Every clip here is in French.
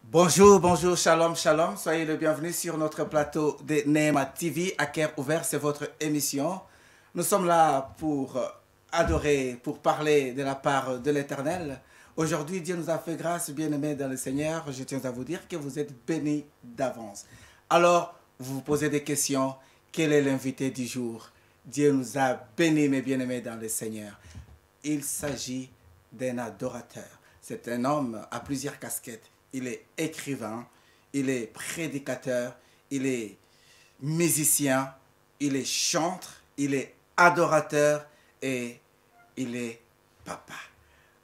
Bonjour, bonjour, shalom, shalom. Soyez le bienvenu sur notre plateau de Neema TV à cœur ouvert. C'est votre émission. Nous sommes là pour adorer, pour parler de la part de l'Éternel. Aujourd'hui, Dieu nous a fait grâce, bien-aimés dans le Seigneur. Je tiens à vous dire que vous êtes bénis d'avance. Alors, vous vous posez des questions. Quel est l'invité du jour? Dieu nous a bénis, mes bien-aimés dans le Seigneur. Il s'agit d'un adorateur. C'est un homme à plusieurs casquettes. Il est écrivain, il est prédicateur, il est musicien, il est chanteur, il est adorateur et il est papa.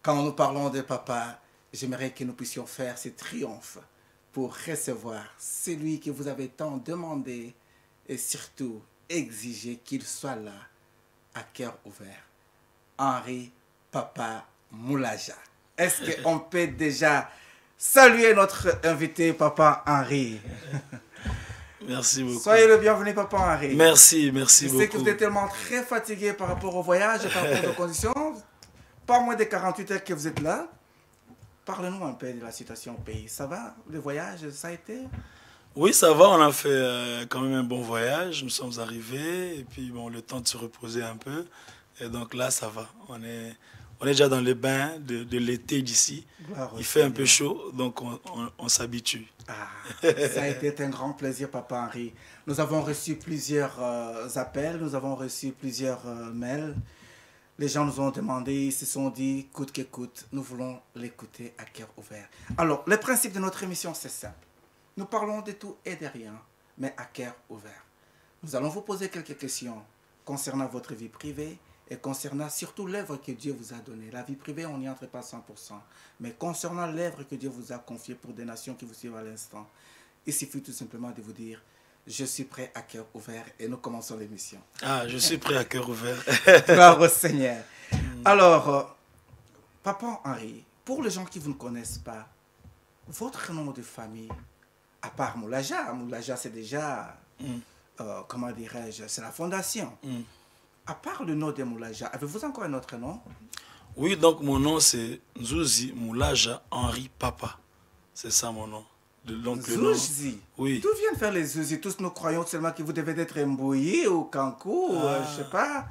Quand nous parlons de papa, j'aimerais que nous puissions faire ce triomphe pour recevoir celui que vous avez tant demandé et surtout exiger qu'il soit là à cœur ouvert. Henri Papa Moulaja. Est-ce qu'on peut déjà saluer notre invité, Papa Henri? Merci beaucoup. Soyez le bienvenu, Papa Henri. Merci beaucoup. Je sais que vous êtes tellement très fatigué par rapport au voyage et par rapport aux conditions. Pas moins de 48 heures que vous êtes là. Parlez-nous un peu de la situation au pays. Ça va? Le voyage, ça a été? Oui, ça va. On a fait quand même un bon voyage. Nous sommes arrivés. Et puis, bon, le temps de se reposer un peu. Et donc là, ça va. On est déjà dans le bain de l'été d'ici. Il fait un peu chaud, donc on s'habitue. Ah, ça a été un grand plaisir, Papa Henri. Nous avons reçu plusieurs appels, nous avons reçu plusieurs mails. Les gens nous ont demandé, ils se sont dit, coûte que coûte, nous voulons l'écouter à cœur ouvert. Alors, le principe de notre émission, c'est simple. Nous parlons de tout et de rien, mais à cœur ouvert. Nous allons vous poser quelques questions concernant votre vie privée, et concernant surtout l'œuvre que Dieu vous a donnée. La vie privée, on n'y entre pas 100%. Mais concernant l'œuvre que Dieu vous a confiée pour des nations qui vous suivent à l'instant, il suffit tout simplement de vous dire, je suis prêt à cœur ouvert et nous commençons l'émission. Ah, je suis prêt à cœur ouvert. Gloire au Seigneur. Alors, Papa Henri, pour les gens qui vous ne connaissent pas, votre nom de famille, à part Moulaja, Moulaja c'est déjà, comment dirais-je, c'est la fondation. À part le nom de Moulaja, avez-vous encore un autre nom? Oui, donc mon nom c'est Nzuzi Moulaja Henri Papa. C'est ça mon nom. Donc, Nzuzi? Oui. D'où viennent faire les Nzuzi? Tous nous croyons seulement que vous devez être Mbouyi ou Kankou, je sais pas.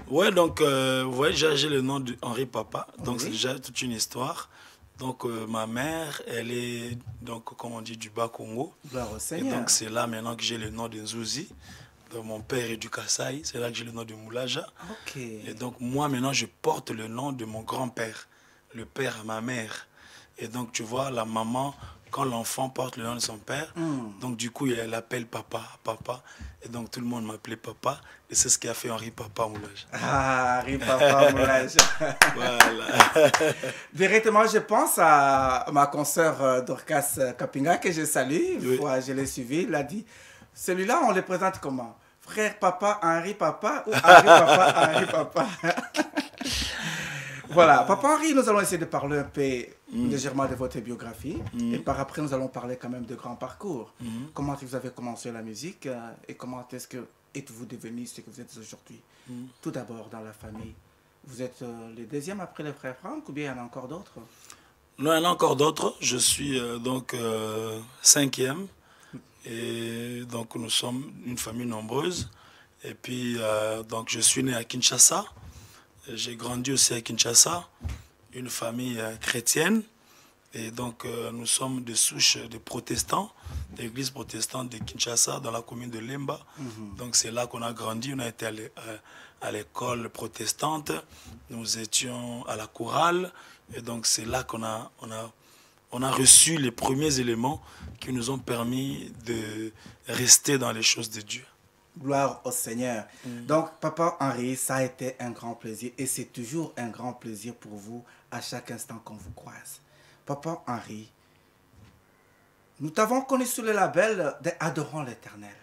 Ouais, donc, vous voyez, j'ai le nom de Henri Papa. Donc, Oui. c'est déjà toute une histoire. Donc, ma mère, elle est, donc, comme on dit, du Bas-Congo. Gloire au Et Seigneur. donc, c'est là maintenant que j'ai le nom de Nzuzi. Donc, mon père est du Kasaï, c'est là que j'ai le nom de Moulaja. Ok. Et donc, moi, maintenant, je porte le nom de mon grand-père, le père à ma mère. Et donc, tu vois, la maman, quand l'enfant porte le nom de son père, donc du coup, elle l'appelle papa, papa. Et donc, tout le monde m'appelait papa. Et c'est ce qui a fait Henri Papa Moulaja. Ah, Henri Papa Moulaja. Voilà. Directement, je pense à ma consoeur Dorcas Kapinga, que je salue. Une Oui. fois, je l'ai suivi. Il a dit, celui-là, on le présente comment? Frère Papa Henri Papa ou Henri Papa Henri Papa? Voilà, Papa Henri, nous allons essayer de parler un peu légèrement de votre biographie. Et par après, nous allons parler quand même de grand parcours. Comment est-ce que vous avez commencé la musique et comment est-ce que êtes-vous devenu ce que vous êtes aujourd'hui? Tout d'abord, dans la famille, vous êtes le deuxième après les frères Franck ou bien il y en a encore d'autres? Non, il y en a encore d'autres. Je suis donc cinquième. Et donc, nous sommes une famille nombreuse. Et puis, donc, je suis né à Kinshasa. J'ai grandi aussi à Kinshasa, une famille chrétienne. Et donc, nous sommes de souches de protestants, de l'église protestante de Kinshasa, dans la commune de Lemba. Donc, c'est là qu'on a grandi. On a été à l'école protestante. Nous étions à la chorale. Et donc, c'est là qu'on on a reçu les premiers éléments qui nous ont permis de rester dans les choses de Dieu. Gloire au Seigneur. Donc, Papa Henri, ça a été un grand plaisir et c'est toujours un grand plaisir pour vous à chaque instant qu'on vous croise. Papa Henri, nous t'avons connu sous le label de Adorons l'Éternel.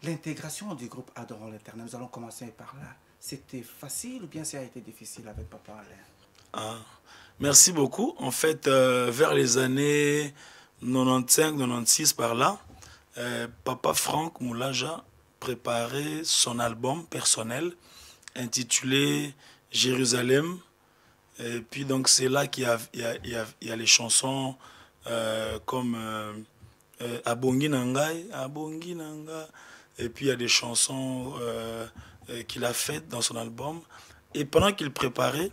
L'intégration du groupe Adorons l'Éternel, nous allons commencer par là. C'était facile ou bien ça a été difficile avec Papa Alain? Ah, merci beaucoup. En fait, vers les années 95-96 par là, Papa Franck Moulaja préparait son album personnel intitulé Jérusalem. Et puis donc c'est là qu'il y a les chansons comme Abongi Nangai, Abongi Nanga. Et puis il y a des chansons qu'il a faites dans son album. Et pendant qu'il préparait,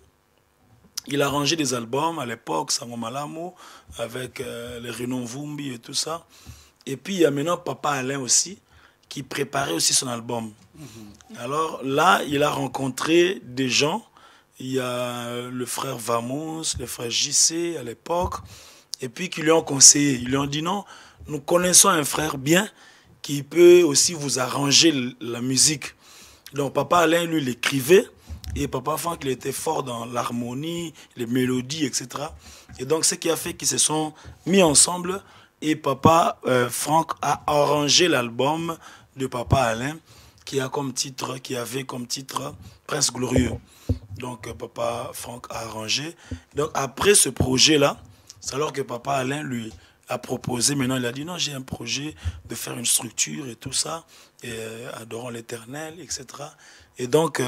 il a arrangé des albums à l'époque, Sango Malamo, avec les Renon Vumbi et tout ça. Et puis il y a maintenant Papa Alain aussi, qui préparait aussi son album. Alors là, il a rencontré des gens. Il y a le frère Vamos, le frère JC à l'époque, et puis qui lui ont conseillé. Ils lui ont dit non, nous connaissons un frère bien qui peut aussi vous arranger la musique. Donc Papa Alain, lui, l'écrivait, et Papa Franck, il était fort dans l'harmonie, les mélodies, etc. Et donc ce qui a fait qu'ils se sont mis ensemble, et Papa Franck a arrangé l'album de Papa Alain, qui avait comme titre Prince Glorieux. Donc Papa Franck a arrangé. Donc après ce projet-là, c'est alors que Papa Alain lui a proposé, maintenant il a dit non, j'ai un projet de faire une structure et tout ça, et adorant l'Éternel, etc. Et donc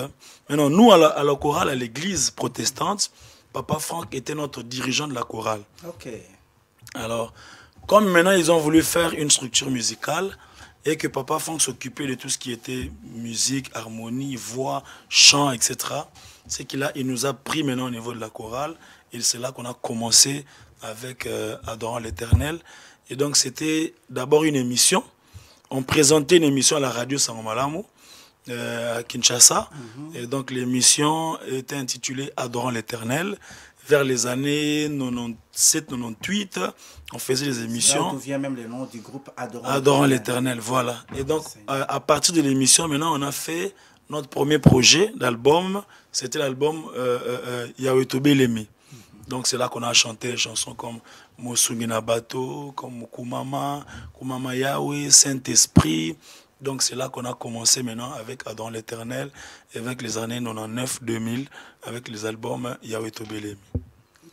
maintenant nous à la chorale, à l'église protestante, Papa Franck était notre dirigeant de la chorale. Ok. Alors, comme maintenant ils ont voulu faire une structure musicale, et que Papa Franck s'occupait de tout ce qui était musique, harmonie, voix, chant, etc. C'est il nous a pris maintenant au niveau de la chorale, et c'est là qu'on a commencé avec Adorant l'Éternel. Et donc c'était d'abord une émission. On présentait une émission à la radio Sango Malamu, à Kinshasa. Et donc l'émission était intitulée Adorant l'Éternel. Vers les années 97-98, on faisait des émissions. Là vient même le nom du groupe Adorant l'Éternel, voilà. Et donc, à partir de l'émission, maintenant, on a fait notre premier projet d'album. C'était l'album Yahweh Tobelemi. Donc, c'est là qu'on a chanté des chansons comme Mosungina Bato, comme Kumama, Kumama Yahweh, Saint-Esprit. Donc, c'est là qu'on a commencé maintenant avec Adorant l'Éternel, et avec les années 99-2000, avec les albums Yahweh Tobelemi.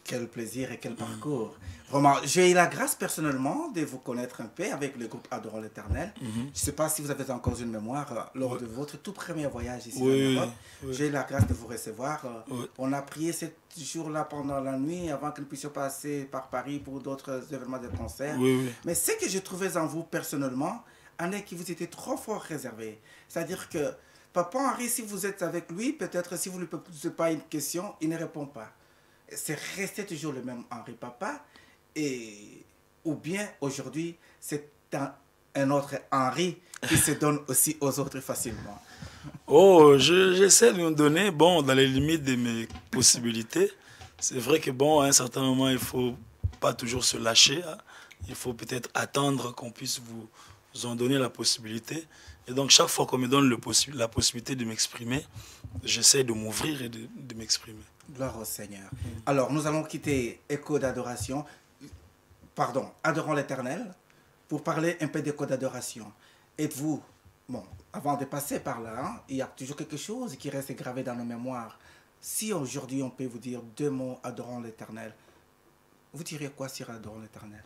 Quel plaisir et quel parcours. Vraiment, j'ai eu la grâce personnellement de vous connaître un peu avec le groupe Adorant l'Éternel. Je ne sais pas si vous avez encore une mémoire lors de votre tout premier voyage ici en Europe. J'ai eu la grâce de vous recevoir. On a prié ce jour-là pendant la nuit avant que nous puissions passer par Paris pour d'autres événements de concert. Mais ce que je trouvais en vous personnellement, est que vous étiez trop fort réservé. C'est-à-dire que Papa Henri, si vous êtes avec lui, peut-être si vous ne lui posez pas une question, il ne répond pas. C'est resté toujours le même Henri Papa, ou bien aujourd'hui, c'est un autre Henri qui se donne aussi aux autres facilement. Oh, j'essaie de me donner, bon, dans les limites de mes possibilités. C'est vrai que, bon, à un certain moment, il ne faut pas toujours se lâcher. Hein. Il faut peut-être attendre qu'on puisse vous en donner la possibilité. Et donc, chaque fois qu'on me donne la possibilité de m'exprimer, j'essaie de m'ouvrir et de m'exprimer. Gloire au Seigneur. Alors, nous allons quitter Écho d'adoration, pardon, Adorant l'Éternel, pour parler un peu d'Écho d'adoration. Êtes-vous, bon, avant de passer par là, hein, il y a toujours quelque chose qui reste gravé dans nos mémoires. Si aujourd'hui on peut vous dire 2 mots Adorant l'Éternel, vous diriez quoi sur Adorant l'Éternel?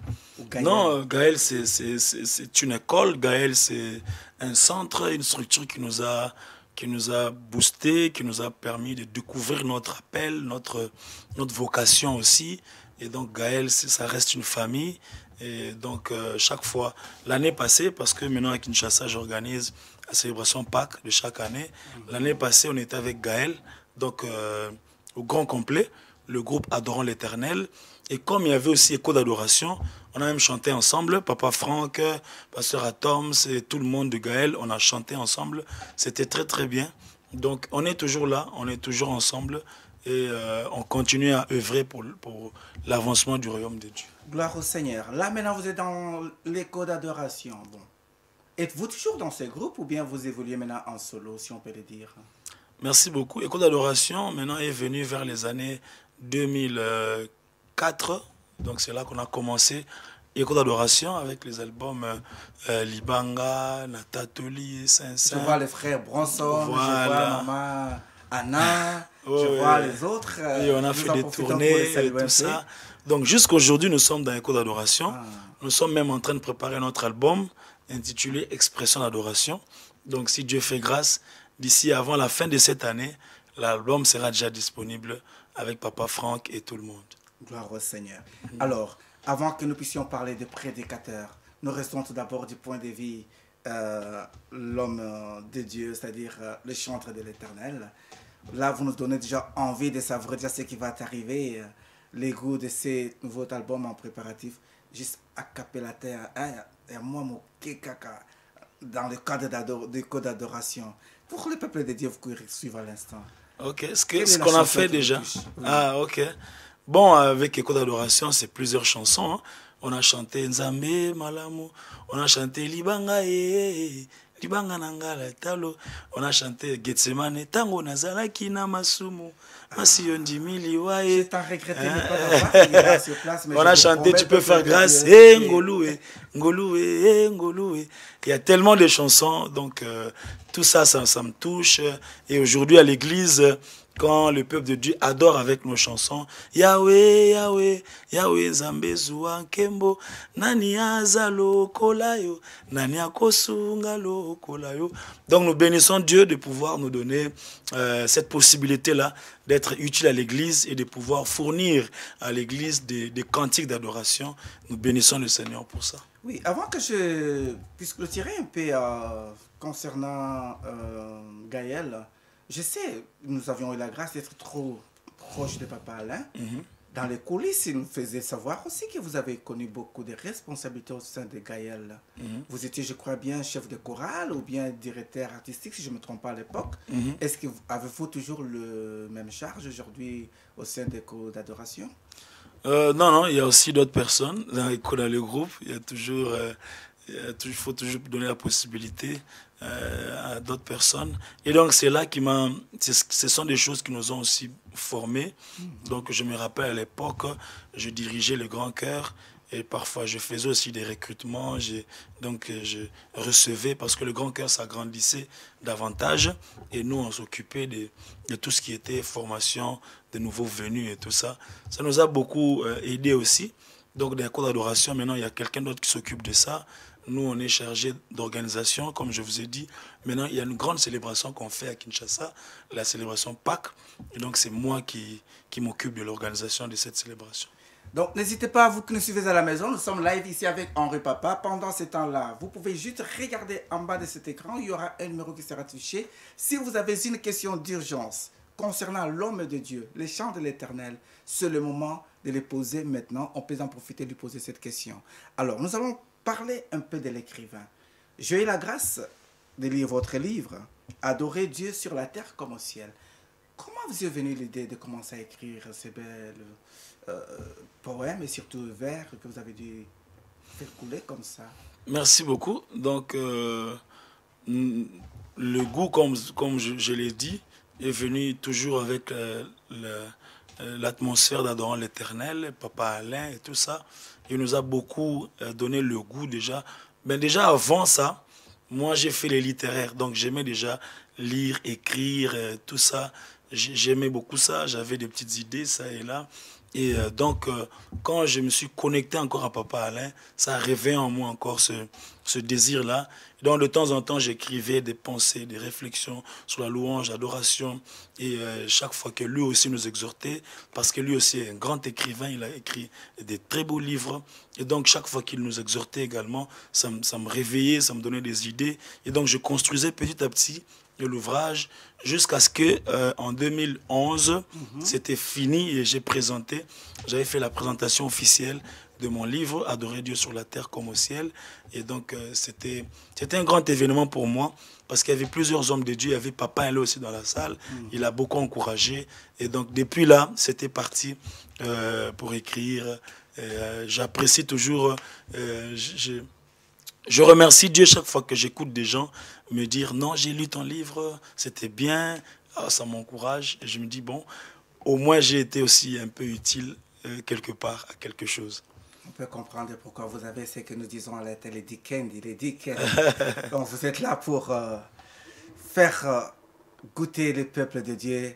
Non, Gaël, c'est une école. Gaël, c'est un centre, une structure qui nous a boosté, qui nous a permis de découvrir notre appel, notre vocation aussi. Et donc Gaël, ça reste une famille. Et donc chaque fois, l'année passée, parce que maintenant à Kinshasa, j'organise la célébration Pâques de chaque année. L'année passée, on était avec Gaël, donc au grand complet, le groupe Adorant l'Éternel. Et comme il y avait aussi Écho d'adoration, on a même chanté ensemble. Papa Franck, Pasteur Atoms et tout le monde de Gaël, on a chanté ensemble. C'était très très bien. Donc on est toujours là, on est toujours ensemble et on continue à œuvrer pour l'avancement du royaume de Dieu. Gloire au Seigneur. Là maintenant vous êtes dans l'Écho d'adoration. Bon. Êtes-vous toujours dans ce groupe ou bien vous évoluez maintenant en solo, si on peut le dire? Merci beaucoup. Écho d'adoration maintenant est venu vers les années 2004. Donc c'est là qu'on a commencé Écho d'adoration avec les albums Libanga, Natatoli, Saint-Saint. Je vois les frères Bronson, voilà. Je vois maman Anna, je vois les autres. Et on a fait des tournées et tout ça. Donc jusqu'aujourd'hui, nous sommes dans Écho d'adoration. Nous sommes même en train de préparer notre album intitulé Expression d'adoration. Donc si Dieu fait grâce, d'ici avant la fin de cette année, l'album sera déjà disponible avec Papa Franck et tout le monde. Gloire au Seigneur. Alors, avant que nous puissions parler de prédicateurs, nous restons tout d'abord du point de vue l'homme de Dieu, c'est-à-dire le chantre de l'Éternel. Là, vous nous donnez déjà envie de savoir déjà ce qui va t'arriver, les goûts de ces nouveaux albums en préparatif, juste à capella-terre, et moi, mon kekaka, dans le cadre des codes d'adoration. Pour le peuple de Dieu, vous pouvez suivre à l'instant. Ok, ce qu'on a fait déjà. Ah, ok. Bon, avec Écho d'adoration, c'est plusieurs chansons. Hein. On a chanté Nzambe Malamu, on a chanté Libanga Libanga Nangala Talo, on a chanté Getsemane Tango Nazalaki Namasumu, Masiyondi Miliwaye. C'est un regretté de ne pas avoir sur place. On a chanté Tu peux faire grâce, Ngoloué, Ngoloué, Ngoloué. Il y a tellement de chansons, donc tout ça, ça me touche. Et aujourd'hui à l'église, quand le peuple de Dieu adore avec nos chansons, Yahweh, Yahweh, Yahweh, Zambé, Zouan, Kembo, Nani Azalo, Kolayo, Nani Akosunga, Lo, Kolayo. Donc nous bénissons Dieu de pouvoir nous donner cette possibilité-là d'être utile à l'église et de pouvoir fournir à l'église des cantiques d'adoration. Nous bénissons le Seigneur pour ça. Oui, avant que je puisse clôturer un peu concernant Gaël, je sais, nous avions eu la grâce d'être trop proches de Papa Alain. Dans les coulisses, il nous faisait savoir aussi que vous avez connu beaucoup de responsabilités au sein de Gaël. Vous étiez, je crois bien, chef de chorale ou bien directeur artistique, si je ne me trompe pas à l'époque. Est-ce que avez-vous toujours le même charge aujourd'hui au sein des cours d'adoration? Non, il y a aussi d'autres personnes dans le groupe. Il y a toujours... il faut toujours donner la possibilité à d'autres personnes. Et donc, c'est là qui m'a... Ce sont des choses qui nous ont aussi formés. Donc, je me rappelle à l'époque, je dirigeais le Grand Chœur et parfois, je faisais aussi des recrutements. Donc, je recevais parce que le Grand Chœur s'agrandissait davantage et nous, on s'occupait de tout ce qui était formation, de nouveaux venus et tout ça. Ça nous a beaucoup aidé aussi. Donc, dans les cours d'adoration, maintenant, il y a quelqu'un d'autre qui s'occupe de ça. Nous, on est chargé d'organisation, comme je vous ai dit. Maintenant, il y a une grande célébration qu'on fait à Kinshasa, la célébration Pâques. Et donc, c'est moi qui m'occupe de l'organisation de cette célébration. Donc, n'hésitez pas, vous qui nous suivez à la maison, nous sommes live ici avec Henri Papa. Pendant ce temps-là, vous pouvez juste regarder en bas de cet écran. Il y aura un numéro qui sera affiché. Si vous avez une question d'urgence concernant l'homme de Dieu, les chants de l'Éternel, c'est le moment de les poser maintenant. On peut en profiter de lui poser cette question. Alors, nous allons parler un peu de l'écrivain. J'ai eu la grâce de lire votre livre, Adorer Dieu sur la terre comme au ciel. Comment vous est venue l'idée de commencer à écrire ces belles poèmes et surtout vers que vous avez dû faire couler comme ça? Merci beaucoup. Donc, le goût, comme je l'ai dit, est venu toujours avec l'atmosphère d'adorant l'Éternel, Papa Alain et tout ça. Il nous a beaucoup donné le goût déjà. Mais déjà avant ça, moi j'ai fait les littéraires, donc j'aimais déjà lire, écrire, tout ça. J'aimais beaucoup ça, j'avais des petites idées, ça et là. Et donc, quand je me suis connecté encore à Papa Alain, ça a réveillé en moi encore ce désir-là. Donc, de temps en temps, j'écrivais des pensées, des réflexions sur la louange, l'adoration. Et chaque fois que lui aussi nous exhortait, parce que lui aussi est un grand écrivain, il a écrit des très beaux livres. Et donc, chaque fois qu'il nous exhortait également, ça me réveillait, ça me donnait des idées. Et donc, je construisais petit à petit l'ouvrage jusqu'à ce que en 2011 c'était fini et j'avais fait la présentation officielle de mon livre Adorer Dieu sur la terre comme au ciel. Et donc c'était un grand événement pour moi parce qu'il y avait plusieurs hommes de Dieu. Il y avait Papa Alain aussi dans la salle, il a beaucoup encouragé et donc depuis là c'était parti pour écrire. J'apprécie toujours je remercie Dieu chaque fois que j'écoute des gens me dire « Non, j'ai lu ton livre, c'était bien. » Ça m'encourage. Et je me dis « Bon, au moins j'ai été aussi un peu utile quelque part à quelque chose. » On peut comprendre pourquoi vous avez ce que nous disons à la télé, les Dickens. Donc vous êtes là pour faire goûter le peuple de Dieu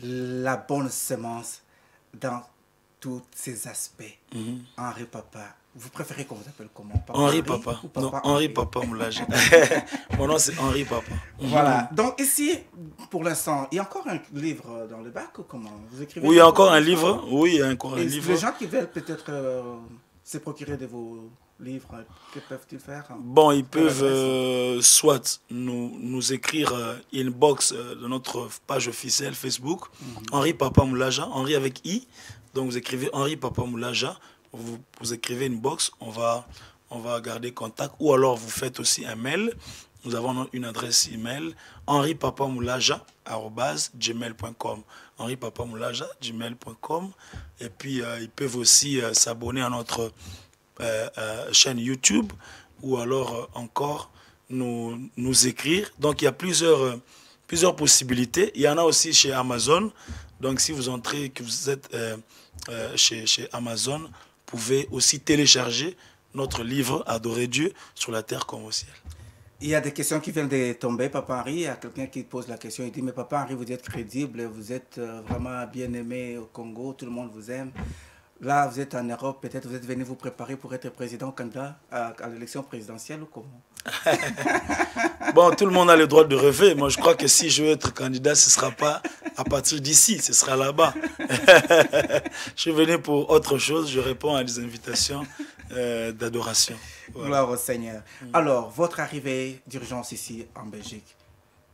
la bonne semence dans tous ces aspects. Henri Papa, vous préférez qu'on vous appelle comment? Papa Henri Papa. Non, Henri Papa Moulaja. Mon nom c'est Henri Papa. Voilà. Donc ici, pour l'instant, il y a encore un livre dans le bac ou comment? Vous écrivez? Oui, il y a encore un livre. Oui, il y a encore un livre. Les gens qui veulent peut-être se procurer de vos livres, que peuvent-ils faire? Bon, ils peuvent soit nous écrire inbox de notre page officielle Facebook, Henri Papa Moulaja, Henri avec I. Donc vous écrivez Henri Papa Moulaja, vous écrivez inbox, on va garder contact. Ou alors vous faites aussi un mail. Nous avons une adresse email, henripapamoulaja@gmail.com. henripapamoulaja@gmail.com. Et puis ils peuvent aussi s'abonner à notre chaîne YouTube, ou alors encore nous écrire. Donc il y a plusieurs possibilités. Il y en a aussi chez Amazon. Donc si vous entrez, que vous êtes chez Amazon, vous pouvez aussi télécharger notre livre Adorer Dieu sur la terre comme au ciel. Il y a des questions qui viennent de tomber, Papa Henri. Il y a quelqu'un qui pose la question, il dit, mais Papa Henri, vous êtes crédible, vous êtes vraiment bien aimé au Congo, tout le monde vous aime. Là, vous êtes en Europe, peut-être vous êtes venu vous préparer pour être président candidat à l'élection présidentielle ou comment? Bon, tout le monde a le droit de rêver. Moi, je crois que si je veux être candidat, ce ne sera pas à partir d'ici, ce sera là-bas. Je suis venu pour autre chose, je réponds à des invitations d'adoration. Voilà. Gloire au Seigneur. Alors, votre arrivée d'urgence ici en Belgique,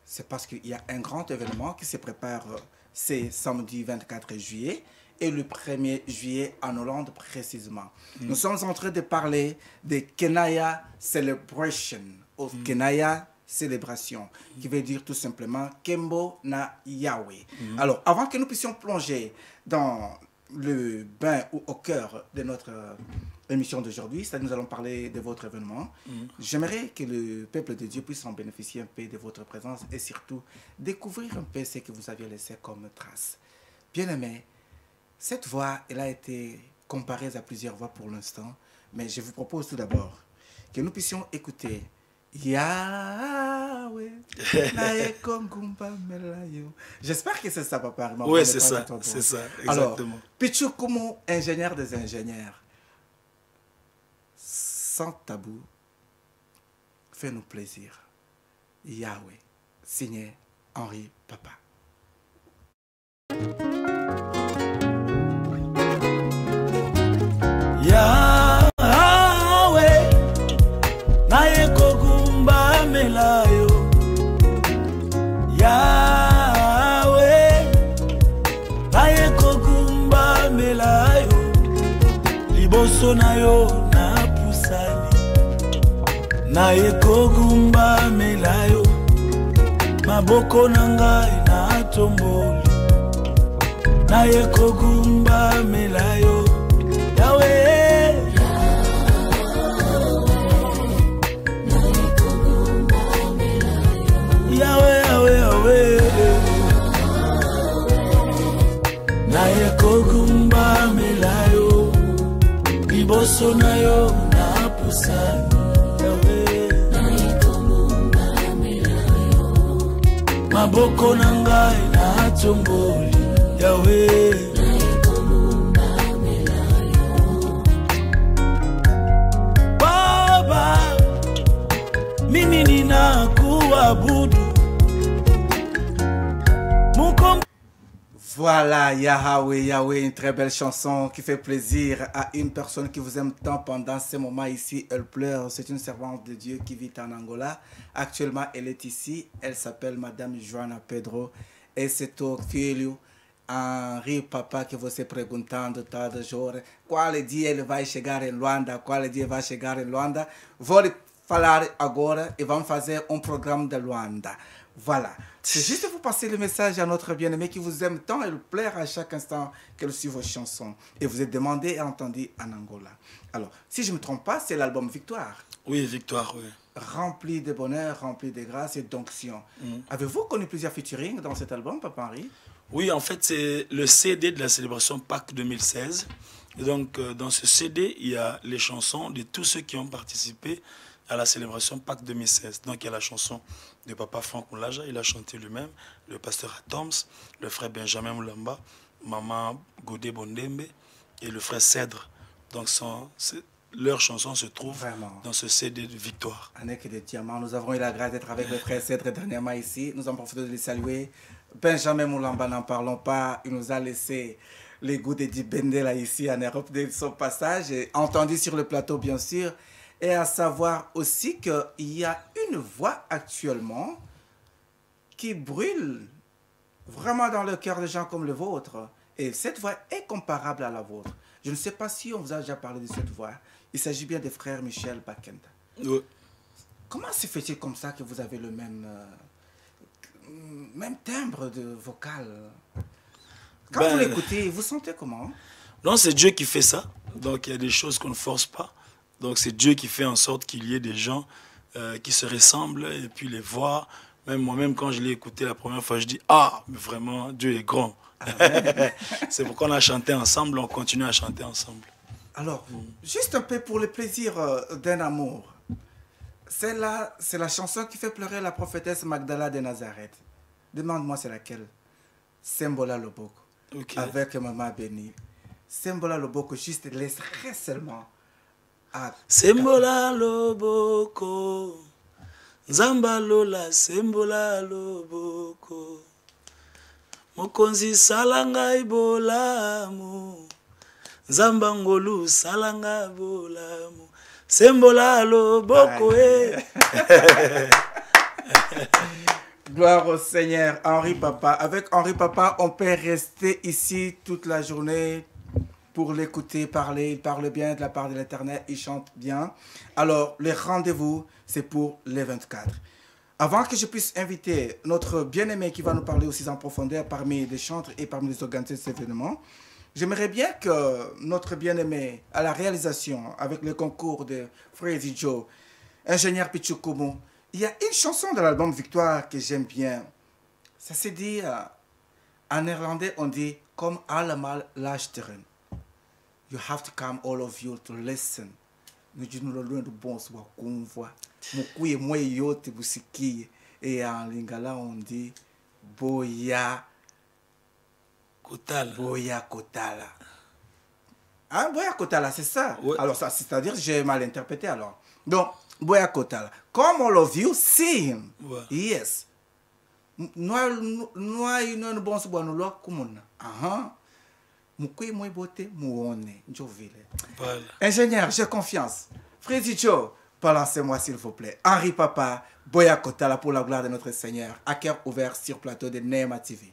c'est parce qu'il y a un grand événement qui se prépare, c'est samedi 24 juillet. Et le 1er juillet en Hollande précisément. Nous sommes en train de parler de Kenaya Celebration, ou Kenaya Célébration, qui veut dire tout simplement Kembo na Yahweh. Alors, avant que nous puissions plonger dans le bain ou au cœur de notre émission d'aujourd'hui, c'est-à-dire nous allons parler de votre événement, j'aimerais que le peuple de Dieu puisse en bénéficier un peu de votre présence et surtout découvrir un peu ce que vous aviez laissé comme trace. Bien-aimés, cette voix, elle a été comparée à plusieurs voix pour l'instant, mais je vous propose tout d'abord que nous puissions écouter Yahweh. J'espère que c'est ça, Papa. Oui, c'est ça, exactement. Alors, Pichou Kumu, ingénieur des ingénieurs, sans tabou, fais-nous plaisir. Yahweh, signé Henri Papa. Yahweh, naye kogumba melayo. Yahweh, naye kogumba melayo. Liboso nayo na pusali, naye kogumba melayo. Maboko nangai na tomboli, naye kogumba melayo. Yahweh. Naye kogumba melayo, liboso nayo na pusani. Yahweh, naye kogumba melayo. Maboko nangai na tomboli. Yahweh, naye kogumba melayo. Baba, mimi ninakuabudu. Voilà, Yahweh, Yahweh, une très belle chanson qui fait plaisir à une personne qui vous aime tant pendant ces moments ici. Elle pleure, c'est une servante de Dieu qui vit en Angola. Actuellement, elle est ici. Elle s'appelle Madame Joana Pedro. Et c'est au filho Henri Papa que você perguntando todo jour qual dia ele vai chegar em Luanda, qual dia vai chegar em Luanda. Vou lhe falar agora e vamos fazer um programa de Luanda. Voilà. C'est juste vous passer le message à notre bien-aimé qui vous aime tant et le plaire à chaque instant qu'elle suit vos chansons. Et vous êtes demandé et entendu en Angola. Alors, si je ne me trompe pas, c'est l'album Victoire. Oui, Victoire, oui. Rempli de bonheur, rempli de grâce et d'onction. Avez-vous connu plusieurs featuring dans cet album, Papa Henri? Oui, en fait, c'est le CD de la célébration Pâques 2016. Et donc, dans ce CD, il y a les chansons de tous ceux qui ont participé à la célébration Pâques 2016. Donc, il y a la chanson de Papa Franck Moulaja, il a chanté lui-même, le pasteur Atoms, le frère Benjamin Moulamba, Maman Godé Bondembe, et le frère Cèdre. Donc leur chanson se trouve vraiment dans ce CD de Victoire. Anneke de Diamant, nous avons eu la grâce d'être avec le frère Cèdre dernièrement ici. Nous avons profité de les saluer. Benjamin Moulamba, n'en parlons pas. Il nous a laissé les goûts de Dibendela ici en Europe de son passage. Et entendu sur le plateau, bien sûr. Et à savoir aussi qu'il y a une voix actuellement qui brûle vraiment dans le cœur de gens comme le vôtre. Et cette voix est comparable à la vôtre. Je ne sais pas si on vous a déjà parlé de cette voix. Il s'agit bien des frères Michel Bakenda. Oui. Comment se fait-il comme ça que vous avez le même timbre de vocal? Quand vous l'écoutez, vous sentez comment? Non, c'est Dieu qui fait ça. Donc il y a des choses qu'on ne force pas. Donc c'est Dieu qui fait en sorte qu'il y ait des gens qui se ressemblent et puis les voix. Même moi-même, quand je l'ai écouté la première fois, je dis « Ah, mais vraiment, Dieu est grand. » C'est pourquoi on a chanté ensemble, on continue à chanter ensemble. Alors, juste un peu pour le plaisir d'un amour. C'est la chanson qui fait pleurer la prophétesse Magdala de Nazareth. Demande-moi c'est laquelle. Sembola Loboko. Okay. Avec Maman Béni. Sembola Loboko, juste laisserait seulement. Sembola Loboko. Nzamba Lola, Sembola Loboko. Mokonzi salanga ibolamu. Nzamba Ngolu salanga bolamu. Sembola Loboko. Gloire au Seigneur, Henri Papa. Avec Henri Papa, on peut rester ici toute la journée pour l'écouter parler. Il parle bien de la part de l'Éternel, il chante bien. Alors, le rendez-vous, c'est pour les 24. Avant que je puisse inviter notre bien-aimé qui va nous parler aussi en profondeur parmi les chantres et parmi les organisateurs de cet événement, j'aimerais bien que notre bien-aimé à la réalisation, avec le concours de Freddy Joe, ingénieur Pichukumu, il y a une chanson de l'album Victoire que j'aime bien. Ça se dit, en néerlandais, on dit « Kom allemaal luisteren ». You have to come, all of you, to listen. Nous disons le de bon soit convoi. Moukou moi yote busiki. Et en lingala on dit Boya Kotala. Boya Kotala. Ah, Boya Kotala, c'est ça. Ouais. Alors, ça, c'est-à-dire, j'ai mal interprété alors. Donc, Boya Kotala. Come all of you, see him. Ouais. Yes. Nous, nous, bon soit nous là, comme on. Voilà. Ingénieur, j'ai confiance. Freddy Joe, balancez-moi s'il vous plaît. Henri Papa, Boya Kotala pour la gloire de notre Seigneur. À cœur ouvert sur plateau de Neema TV.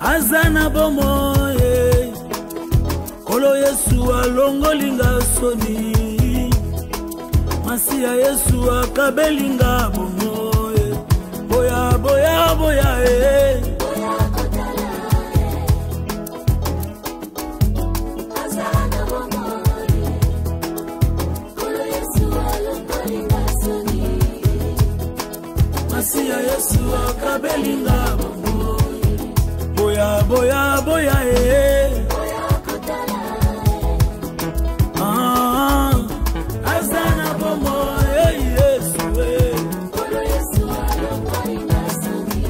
Azana bomo Kolo Yesu alongolinga soni Masia Yesu akabelinga bomo Boya boya boya Boya kotala Azana bomo Kolo Yesu alongolinga soni Masia Yesu akabelinga bomo Boya, boya, boya, Boya kotala, Azana bomo, Yesu, Kolo Yesu alongolinga soni.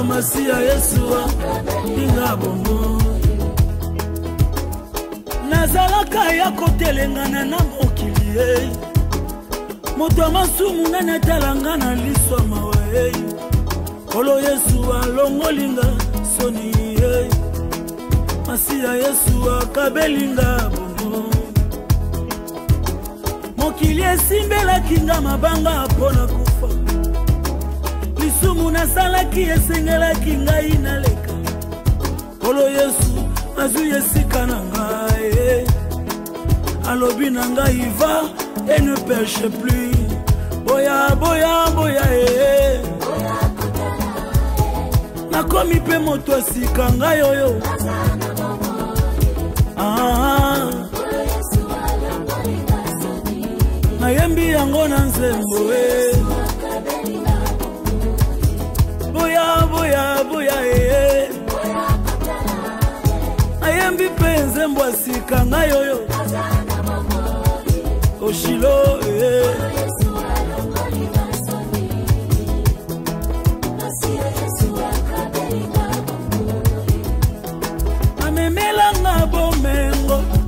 Masia Yesu alongolinga bomo. Nazalaka ya kotelengana na mokili, moto masumu nana talanga na liswa mawe. Kolo Yesu alongolinga soni Masia Yesu akabelinga bomo Mokili esimbela kinga mabanga pona kufa Lisumu nasalaki esengela kinga inaleka Kolo Yesu azu yesika na ngai Alobi na ngai va et ne pêche plus Boya boya boya Boya nakomi mpe moto asika ngai oyo nayembi yango na nzembo boya boya boya nayembi mpe nzembo asika ngai oyo oshilo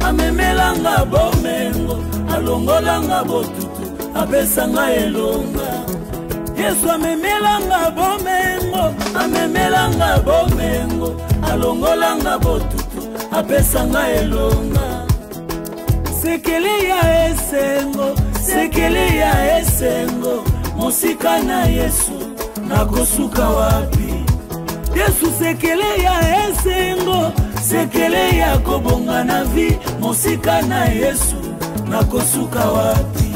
amemelanga bomengo alongolanga botutu apesanga elonga Yesu amemelanga bomengo alongolanga botutu apesanga elonga sekele ya esengo mosika na Yesu nakosuka wapi Yesu sekele ya esengo sekele ya kobonga na vi mosika na Yesu nakosuka wapi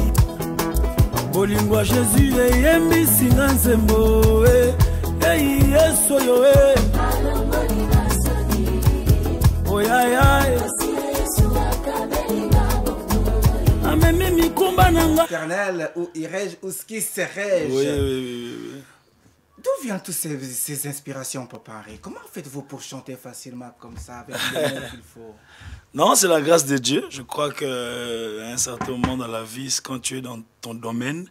bolingwa Jésus eyembisi nga nzembo Yesu oyo oyaya amemi mikumba nanga Éternel, où irai-je, où qui serai-je? Oui. D'où viennent toutes ces inspirations, Papa Henri? Comment faites-vous pour chanter facilement comme ça, avec les mots qu'il faut? Non, c'est la grâce de Dieu. Je crois qu'à un certain moment dans la vie, quand tu es dans ton domaine,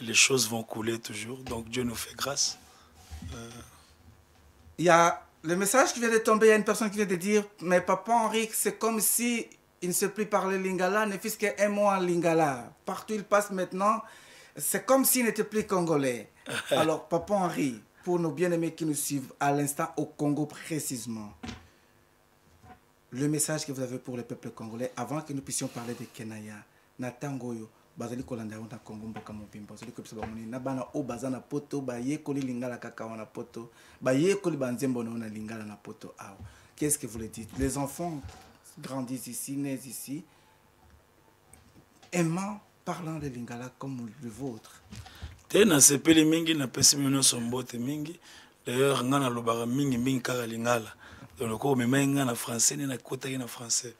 les choses vont couler toujours. Donc Dieu nous fait grâce. Il y a le message qui vient de tomber, il y a une personne qui vient de dire, mais Papa Henri, c'est comme si il ne sait plus parler lingala, ne fût-ce qu'un mot en lingala. Partout il passe maintenant, c'est comme s'il n'était plus congolais. Alors, Papa Henri, pour nos bien-aimés qui nous suivent à l'instant au Congo précisément, le message que vous avez pour le peuple congolais, avant que nous puissions parler de Kenaya, Natangoyo, bazali kolanda na Congo mboka mopimba, bazali ko bisaba moni na bana o bazana poto, ba yekoli lingala kakawa na poto, ba yekoli banzembo na lingala na poto aw. Qu'est-ce que vous le dites? Les enfants grandissent ici, naissent ici, aimant, parlant de lingala comme le vôtre. Na sepeli mingi na pesi mino sombote mingi. D'ailleurs ngana lobara mingi kaka lingala. Donc ko mema ngana français ni na kota na français.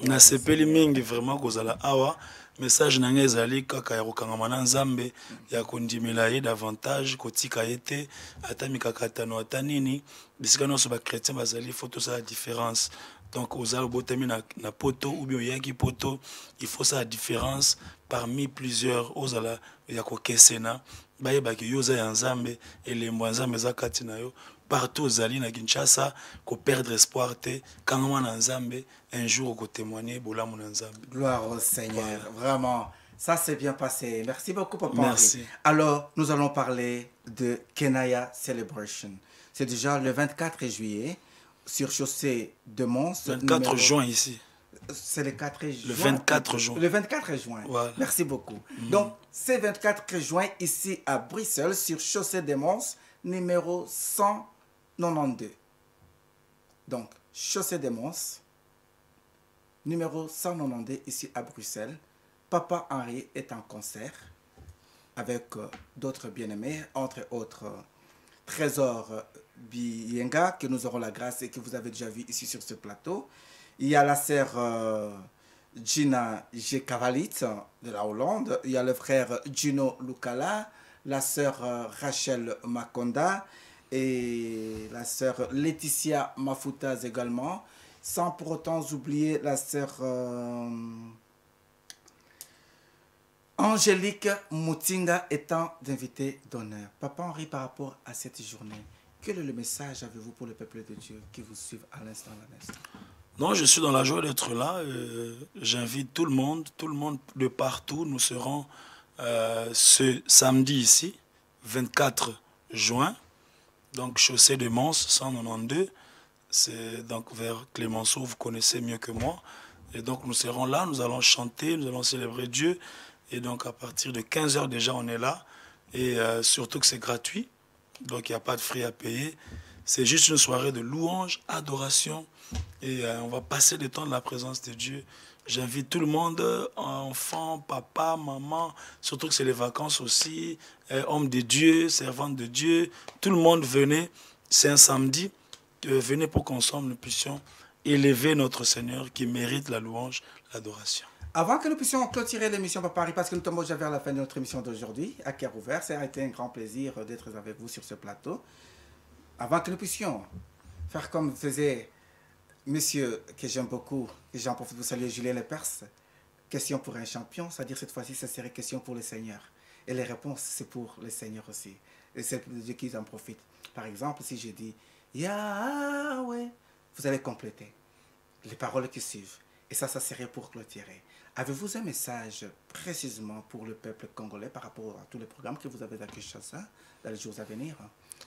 Na sepeli mingi vraiment kozala awa message na nga ezali kaka ya kokangama na Nzambe ya kondimela ye davantage kotika ete atami kakatano atanini bisika no so ba chrétien bazali faut tout ça la différence. Donc aux albotami na poto ou bien yaki poto, il faut ça la différence parmi plusieurs aux ala yako kesena baye baki yoza ya Nzambe et les Nzambe za katina yo partout aux ali na Kinshasa ko perdre espoir te quand na Nzambe un jour ko témoigner bolamu na Nzambe. Gloire au Seigneur, vraiment. Ça s'est bien passé. Merci beaucoup, Papa. Merci. Henri. Alors, nous allons parler de Kenaya Celebration. C'est déjà le 24 juillet sur chaussée de Mons. 24 juin ici. C'est le 4 juin. Le 24 juin. Le 24 juin. Voilà. Merci beaucoup. Donc, c'est 24 juin ici à Bruxelles sur chaussée de Mons, numéro 192. Donc, chaussée de Mons, numéro 192 ici à Bruxelles. Papa Henri est en concert avec d'autres bien-aimés, entre autres Trésor Biyenga, que nous aurons la grâce et que vous avez déjà vu ici sur ce plateau. Il y a la sœur Gina Gekavalit de la Hollande. Il y a le frère Gino Lukala, la sœur Rachel Makonda et la sœur Laetitia Mafoutas également. Sans pour autant oublier la sœur Angélique Moutinga étant d'invité d'honneur. Papa Henri, par rapport à cette journée, quel est le message avez-vous pour le peuple de Dieu qui vous suit à l'instant? Non, je suis dans la joie d'être là. J'invite tout le monde de partout. Nous serons ce samedi ici, 24 juin, donc chaussée de Mons, 192. C'est donc vers Clémenceau, vous connaissez mieux que moi. Et donc nous serons là, nous allons chanter, nous allons célébrer Dieu. Et donc à partir de 15 h déjà, on est là. Et surtout que c'est gratuit, donc il n'y a pas de frais à payer. C'est juste une soirée de louange, adoration. Et on va passer le temps de la présence de Dieu. J'invite tout le monde, enfants, papa, maman, surtout que c'est les vacances aussi, hommes de Dieu, servantes de Dieu. Tout le monde venez. c'est un samedi. Venez pour qu'ensemble nous puissions élever notre Seigneur qui mérite la louange, l'adoration. Avant que nous puissions clôturer l'émission Papa Henri, parce que nous tombons déjà vers la fin de notre émission d'aujourd'hui, à cœur ouvert, ça a été un grand plaisir d'être avec vous sur ce plateau. Avant que nous puissions faire comme faisait monsieur que j'aime beaucoup, et j'en profite pour saluer Julien Lepers, question pour un champion, c'est-à-dire cette fois-ci, ça serait question pour le Seigneur. Et les réponses, c'est pour le Seigneur aussi. Et c'est pour Dieu qui en profite. Par exemple, si je dis Yahweh, vous allez compléter les paroles qui suivent. Et ça serait pour clôturer. Avez-vous un message précisément pour le peuple congolais par rapport à tous les programmes que vous avez à Kinshasa dans les jours à venir?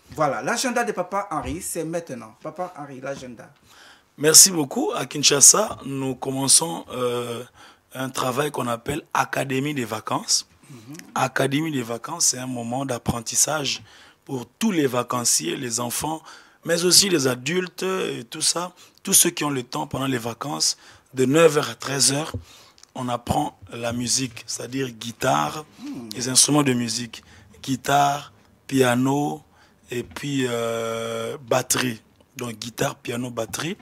Voilà, l'agenda de Papa Henri, c'est maintenant. Papa Henri, l'agenda. Merci beaucoup. À Kinshasa, nous commençons un travail qu'on appelle Académie des vacances. Académie des vacances, c'est un moment d'apprentissage pour tous les vacanciers, les enfants, mais aussi les adultes et tout ça. Tous ceux qui ont le temps pendant les vacances, de 9h à 13h, on apprend la musique, c'est-à-dire guitare, les instruments de musique, guitare, piano et puis batterie. Donc guitare, piano, batterie.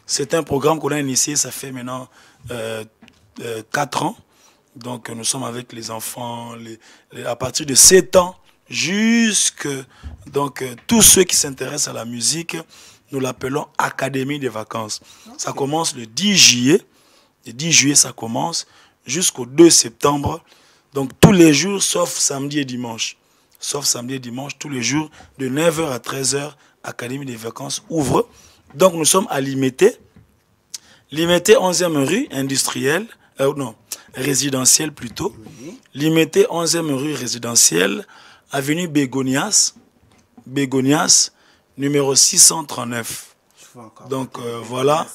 C'est un programme qu'on a initié, ça fait maintenant 4 ans. Donc nous sommes avec les enfants à partir de 7 ans jusque... Donc tous ceux qui s'intéressent à la musique, nous l'appelons Académie des vacances. Okay. Ça commence le 10 juillet. Le 10 juillet, ça commence jusqu'au 2 septembre. Donc tous les jours, sauf samedi et dimanche. Sauf samedi et dimanche, tous les jours, de 9h à 13h, Académie des vacances ouvre. Donc nous sommes à Limité. Limité 11e rue industrielle. Non, résidentielle plutôt. Limité 11e rue résidentielle. Avenue Bégonias. Bégonias, numéro 639. Donc voilà,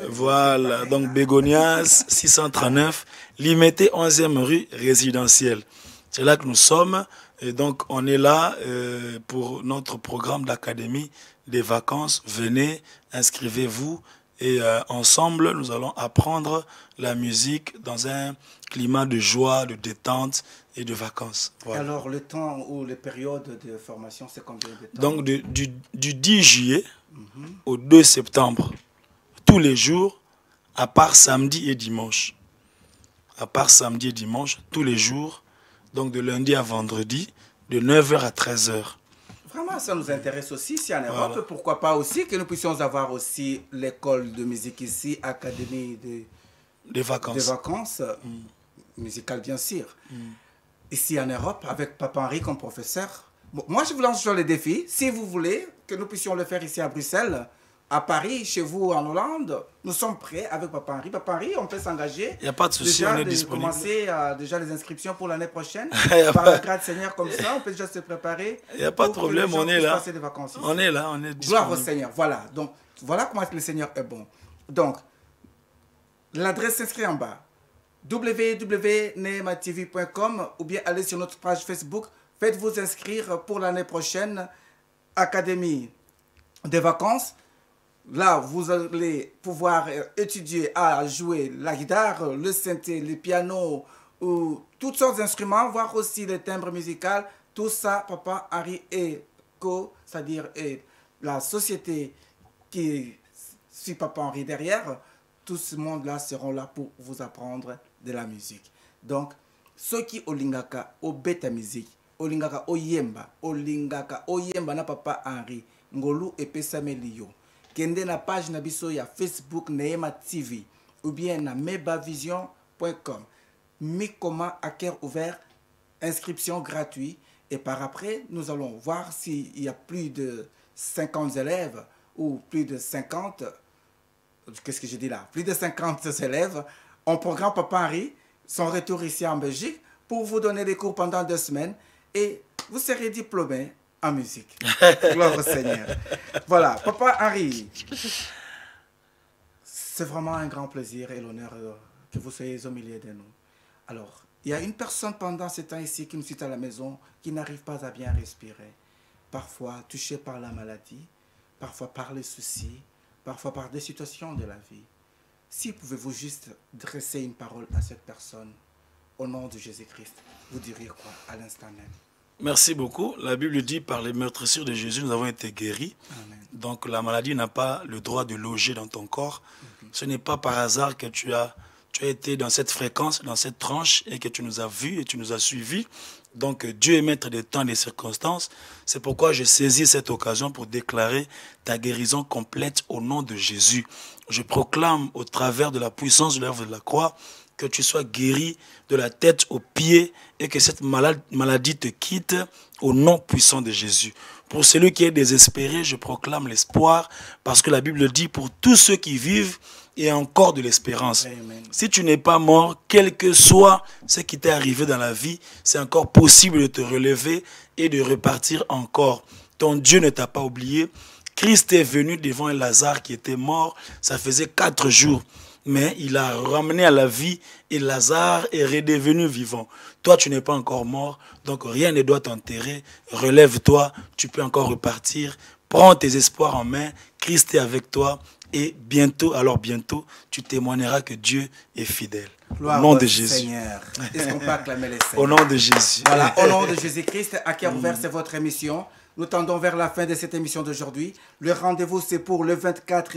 voilà, donc Bégonias 639, Limité 11e rue résidentielle. C'est là que nous sommes et donc on est là pour notre programme d'académie des vacances. Venez, inscrivez-vous et ensemble nous allons apprendre la musique dans un climat de joie, de détente et de vacances. Voilà. Alors le temps ou les périodes de formation, c'est combien de temps? Donc du 10 juillet au 2 septembre, tous les jours, à part samedi et dimanche. À part samedi et dimanche, tous les jours, donc de lundi à vendredi, de 9h à 13h. Vraiment, ça nous intéresse aussi, si en Europe, voilà. Pourquoi pas aussi que nous puissions avoir aussi l'école de musique ici, Académie des vacances, musicale bien sûr. Ici en Europe, avec Papa Henri comme professeur. Bon, moi, je vous lance sur le défi. Si vous voulez que nous puissions le faire ici à Bruxelles, à Paris, chez vous en Hollande, nous sommes prêts avec Papa Henri. Papa Henri, on peut s'engager. Il n'y a pas de souci, on est disponible. Commencer déjà les inscriptions pour l'année prochaine. Par la grâce Seigneur comme ça, on peut déjà se préparer. Il n'y a pas de problème, on est là. On est là, on est disponible. Gloire au Seigneur. Voilà. Donc, voilà comment le Seigneur est bon. Donc, l'adresse s'inscrit en bas. www.nematv.com ou bien allez sur notre page Facebook. Faites-vous inscrire pour l'année prochaine, Académie des vacances. Là, vous allez pouvoir étudier à jouer la guitare, le synthé, le piano ou toutes sortes d'instruments, voir aussi les timbres musicaux. Tout ça, Papa Henri et Co, c'est-à-dire la société qui suit Papa Henri derrière, tout ce monde-là seront là pour vous apprendre de la musique. Donc, ceux qui olingaka au beta musique, olingaka oyemba na Papa Henri, ngolu epesa melio. Kende na page na biso ya Facebook Neema TV ou bien na mebavision.com. Mikoma à cœur ouvert, inscription gratuite. Et par après, nous allons voir s'il y a plus de 50 élèves ou plus de 50, qu'est-ce que je dis là? Plus de 50 élèves. On programme Papa Henri, son retour ici en Belgique, pour vous donner des cours pendant 2 semaines. Et vous serez diplômé en musique. Gloire au Seigneur. Voilà, Papa Henri, c'est vraiment un grand plaisir et l'honneur que vous soyez au milieu de nous. Alors, il y a une personne pendant ce temps ici qui nous suit à la maison qui n'arrive pas à bien respirer. Parfois touché par la maladie, parfois par les soucis, parfois par des situations de la vie. Si pouvez-vous juste dresser une parole à cette personne, au nom de Jésus-Christ, vous diriez quoi à l'instant même? Merci beaucoup. La Bible dit, par les meurtrissures de Jésus, nous avons été guéris. Amen. Donc la maladie n'a pas le droit de loger dans ton corps. Ce n'est pas par hasard que tu as été dans cette fréquence, dans cette tranche, et que tu nous as vus et tu nous as suivis. Donc Dieu est maître des temps et des circonstances. C'est pourquoi je saisis cette occasion pour déclarer ta guérison complète au nom de Jésus. Je proclame au travers de la puissance de l'œuvre de la croix que tu sois guéri de la tête aux pieds et que cette maladie te quitte au nom puissant de Jésus. Pour celui qui est désespéré, je proclame l'espoir parce que la Bible dit pour tous ceux qui vivent, il y a encore de l'espérance. Si tu n'es pas mort, quel que soit ce qui t'est arrivé dans la vie, c'est encore possible de te relever et de repartir encore. Ton Dieu ne t'a pas oublié. Christ est venu devant un Lazare qui était mort, ça faisait 4 jours. Mais il a ramené à la vie et Lazare est redevenu vivant. Toi, tu n'es pas encore mort, donc rien ne doit t'enterrer. Relève-toi, tu peux encore repartir. Prends tes espoirs en main, Christ est avec toi et bientôt, alors bientôt, tu témoigneras que Dieu est fidèle. Gloire au nom de au Jésus. Seigneur. Est-ce qu'on peut acclamer le Seigneur? Au nom de Jésus. Voilà, au nom de Jésus-Christ, à Cœur ouvert, c'est votre émission. Nous tendons vers la fin de cette émission d'aujourd'hui. Le rendez-vous, c'est pour le 24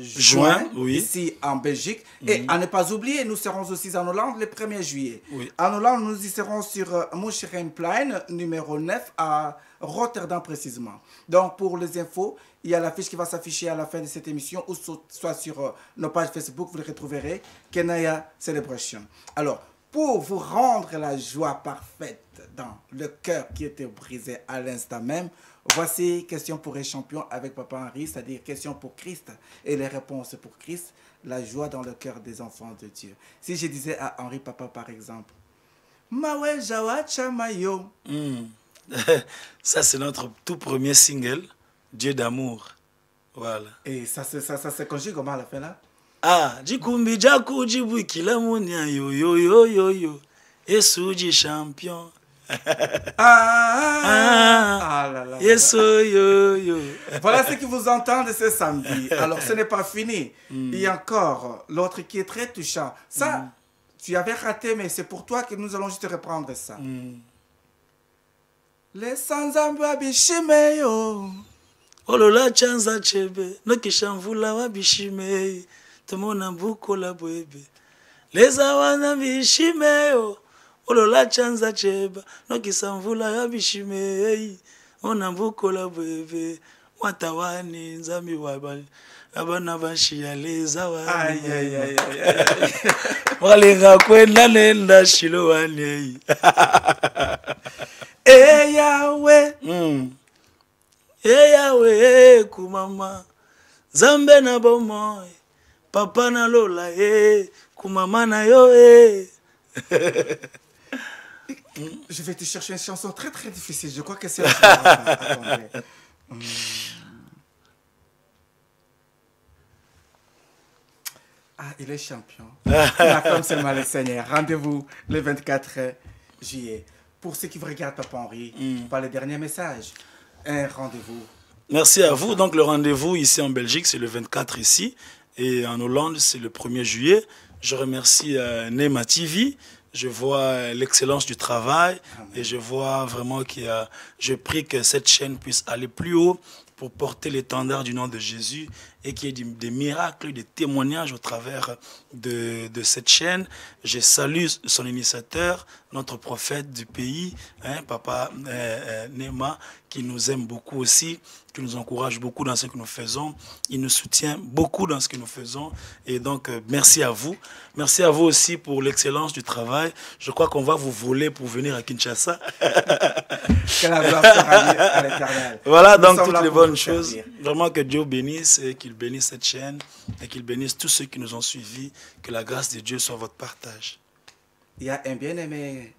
juin, oui. Ici en Belgique. Et à ne pas oublier, nous serons aussi en Hollande le 1er juillet. Oui. En Hollande, nous y serons sur Moeschreenplein, numéro 9, à Rotterdam précisément. Donc, pour les infos, il y a l'affiche qui va s'afficher à la fin de cette émission, ou soit sur nos pages Facebook, vous le retrouverez, Kenaya Celebration. Alors, pour vous rendre la joie parfaite dans le cœur qui était brisé à l'instant même, voici question pour un champion avec Papa Henri, c'est-à-dire question pour Christ et les réponses pour Christ, la joie dans le cœur des enfants de Dieu. Si je disais à Henri Papa par exemple, Mawe Jawa Chamayo. Ça, c'est notre tout premier single, Dieu d'amour. Voilà. Et ça se conjugue comment à la fin là? Ah, jikumbi jaku jibu kila munya yo yo yo yo yo. Yesuji champion. Ah là là. Yesu yo yo. Voilà ce qui vous entendent ce samedi. Alors ce n'est pas fini. Il y a encore l'autre qui est très touchant. Ça, tu avais raté, mais c'est pour toi que nous allons juste reprendre ça. Les sans-amba bishimeyo. Olola chanza chebe, no kishamvula wa bishime, temona buko la bwebe. Les awana bishimeyo, olola chanza chebe, no kishamvula ya bishime, ona buko la bwebe. Watawani nzambi wabali, abana bashia les awani. Aïe aïe aïe aïe. Walenga kwenda nenda shilo wani. Eh Yahweh. Yahweh kumama Zambe na bomoy Papa na lola kumama na yo Je vais te chercher une chanson très très difficile. Je crois que c'est la Ah, il est champion. Comme c'est mal le Seigneur. Rendez-vous le 24 juillet. Pour ceux qui vous regardent, Papa Henri, par le dernier message, un rendez-vous. Merci à vous. Donc le rendez-vous ici en Belgique, c'est le 24 ici. Et en Hollande, c'est le 1er juillet. Je remercie Nema TV. Je vois l'excellence du travail. Amen. Et je vois vraiment je prie que cette chaîne puisse aller plus haut pour porter l'étendard du nom de Jésus et qu'il y ait des miracles, des témoignages au travers de cette chaîne. Je salue son initiateur, notre prophète du pays, Papa Nema, qui nous aime beaucoup aussi, qui nous encourage beaucoup dans ce que nous faisons. Il nous soutient beaucoup dans ce que nous faisons. Et donc, merci à vous. Merci à vous aussi pour l'excellence du travail. Je crois qu'on va vous voler pour venir à Kinshasa. Que la gloire soit à l'Éternel. Voilà, donc toutes les bonnes choses. Vraiment que Dieu bénisse et qu'il bénisse cette chaîne et qu'il bénisse tous ceux qui nous ont suivis. Que la grâce de Dieu soit votre partage. Il y a un bien-aimé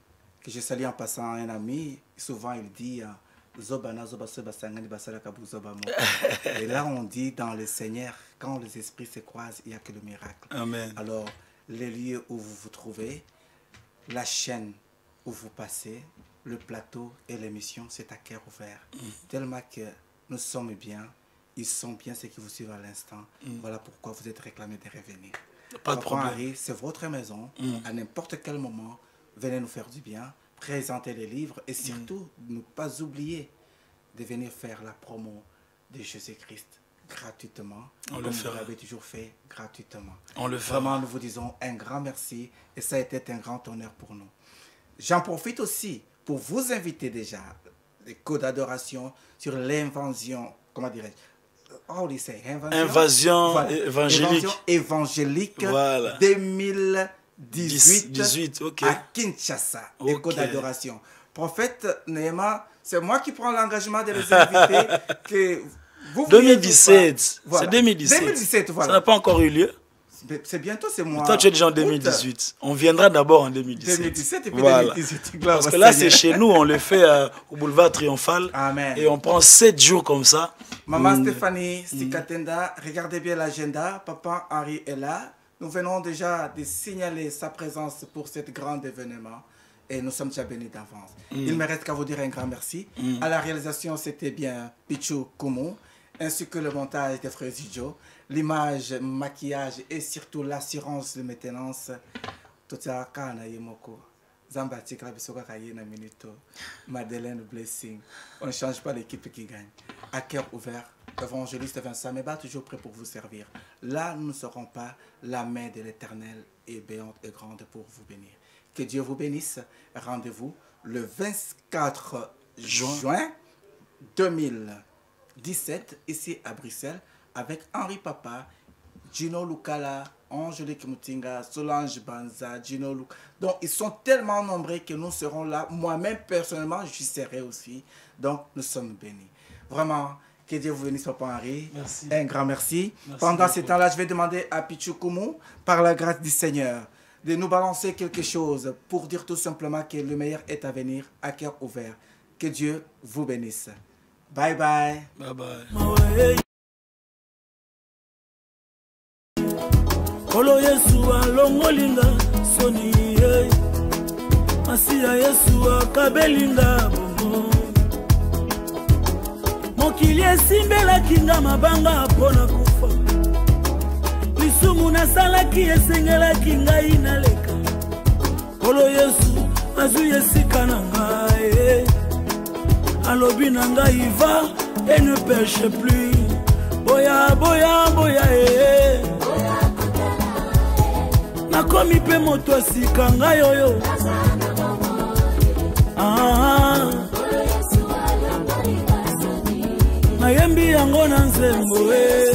que je salue en passant, un ami. Souvent, il dit... Et là, on dit dans le Seigneur, quand les esprits se croisent, il n'y a que le miracle. Amen. Alors, les lieux où vous vous trouvez, la chaîne où vous passez, le plateau et l'émission, c'est à cœur ouvert. Tellement que nous sommes bien, ils sont bien ceux qui vous suivent à l'instant. Voilà pourquoi vous êtes réclamés de revenir. Pas de problème. C'est votre maison. À n'importe quel moment, venez nous faire du bien. présenter les livres et surtout ne pas oublier de venir faire la promo de Jésus-Christ gratuitement. On comme le vous fera. l'avez toujours fait gratuitement. On le fera. Vraiment, nous vous disons un grand merci et ça a été un grand honneur pour nous. J'en profite aussi pour vous inviter déjà les codes d'adoration sur l'invasion, comment dirais-je, how do you say, Invasion Voilà. évangélique. Invasion évangélique Voilà. 2018 ok. à Kinshasa, les Ok. codes d'adoration. Prophète Néhéma, c'est moi qui prends l'engagement de les inviter. Que vous 2017. Voilà. C'est 2017. 2017, Ça voilà. n'a pas encore eu lieu. C'est bientôt, c'est moi. Toi, tu es déjà en 2018. On viendra d'abord en 2017. 2017 et puis Voilà. 2018. Gloire Parce au que là, Seigneur. c'est chez nous, on le fait au boulevard Triomphal. Amen. Et on prend 7 jours comme ça. Maman Stéphanie Sikatenda, regardez bien l'agenda. Papa Henri est là. Nous venons déjà de signaler sa présence pour cet grand événement. Et nous sommes déjà bénis d'avance. Il me reste qu'à vous dire un grand merci. À la réalisation, c'était bien Pichou Koumou, ainsi que le montage des frères Zidjo, l'image, maquillage et surtout l'assurance de maintenance. Tout ça, kana yemoko. Zamba Tikra Bisoka Kayena Minuto. Madeleine Blessing. On ne change pas l'équipe qui gagne. À cœur ouvert, évangéliste Vincent Meba, toujours prêt pour vous servir. Là, nous ne serons pas. La main de l'Éternel est béante et grande pour vous bénir. Que Dieu vous bénisse. Rendez-vous le 24 juin 2017 ici à Bruxelles avec Henri Papa, Gino Lukala, Angélique Moutinga, Solange Banza, Gino Luk. Donc ils sont tellement nombreux que nous serons là. Moi-même personnellement, j'y serai aussi. Donc nous sommes bénis. Vraiment, que Dieu vous bénisse, Papa Henri. Merci. Un grand merci. Merci Pendant beaucoup. ce temps-là, je vais demander à Pichou Koumou, par la grâce du Seigneur, de nous balancer quelque chose pour dire tout simplement que le meilleur est à venir à cœur ouvert. Que Dieu vous bénisse. Bye bye. Bye bye. Mawe. Kolo Yesu alongolinga soni ye. Masiya Yesu akabelinga bongo. Mokili esimbelaki nga mabanga mpona kufa. Lisumu nasalaki esengelaki ngai naleka. Kolo Yesu azwi esika na ngai. Alobi na ngai va et ne pêche plus. Boya, boya, boya, eh. Nakomi pe moto asika ngai oyo. Nayembi yango na nzembo, eh.